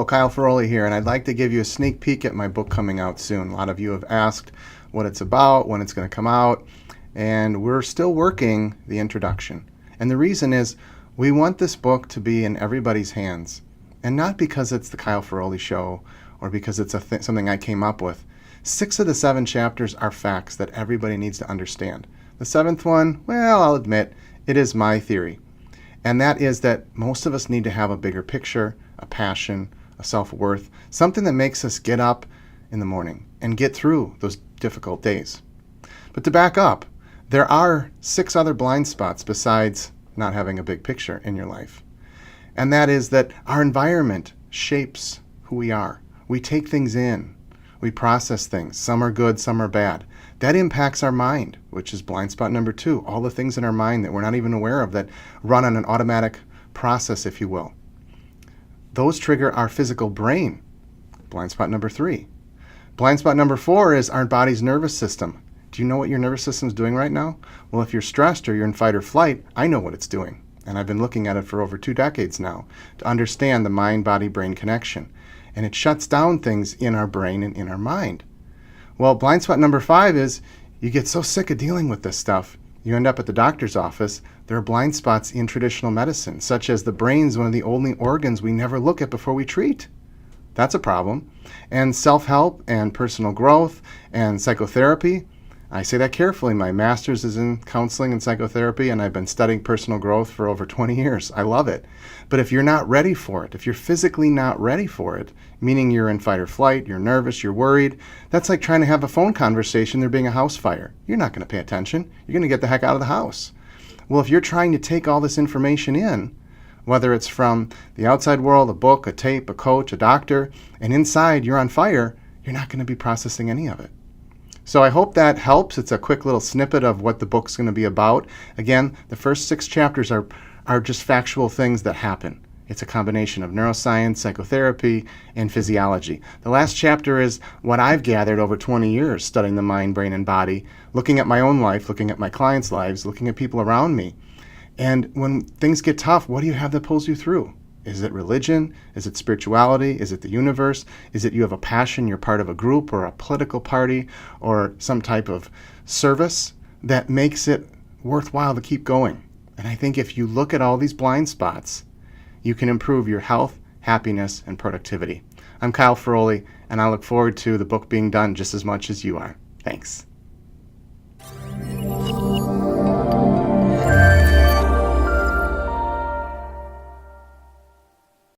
Kyle Ferroly here, and I'd like to give you a sneak peek at my book coming out soon. A lot of you have asked what it's about, when it's going to come out, and we're still working the introduction. And the reason is we want this book to be in everybody's hands, and not because it's the Kyle Ferroly show or because it's something I came up with. 6 of the 7 chapters are facts that everybody needs to understand. The 7th one, well, I'll admit, it is my theory. And that is that most of us need to have a bigger picture, a passion, a self-worth, something that makes us get up in the morning and get through those difficult days. But to back up, there are 6 other blind spots besides not having a big picture in your life. And that is that our environment shapes who we are. We take things in. We process things. Some are good, some are bad. That impacts our mind, which is blind spot number 2. All the things in our mind that we're not even aware of that run on an automatic process, if you will. Those trigger our physical brain, blind spot number 3. Blind spot number 4 is our body's nervous system. Do you know what your nervous system is doing right now? Well, if you're stressed or you're in fight or flight, I know what it's doing. And I've been looking at it for over 2 decades now to understand the mind-body-brain connection. And it shuts down things in our brain and in our mind. Well, blind spot number 5 is you get so sick of dealing with this stuff, you end up at the doctor's office. There are blind spots in traditional medicine, such as the brain's one of the only organs we never look at before we treat. That's a problem. And self-help and personal growth and psychotherapy, I say that carefully. My master's is in counseling and psychotherapy, and I've been studying personal growth for over 20 years. I love it. But if you're not ready for it, if you're physically not ready for it, meaning you're in fight or flight, you're nervous, you're worried, that's like trying to have a phone conversation there being a house fire. You're not going to pay attention. You're going to get the heck out of the house. Well, if you're trying to take all this information in, whether it's from the outside world, a book, a tape, a coach, a doctor, and inside you're on fire, you're not going to be processing any of it. So I hope that helps. It's a quick little snippet of what the book's going to be about. Again, the first 6 chapters are just factual things that happen. It's a combination of neuroscience, psychotherapy, and physiology. The last chapter is what I've gathered over 20 years studying the mind, brain, and body, looking at my own life, looking at my clients' lives, looking at people around me. And when things get tough, what do you have that pulls you through? Is it religion? Is it spirituality? Is it the universe? Is it you have a passion, you're part of a group or a political party or some type of service that makes it worthwhile to keep going? And I think if you look at all these blind spots, you can improve your health, happiness, and productivity. I'm Kyle Ferroly, and I look forward to the book being done just as much as you are. Thanks.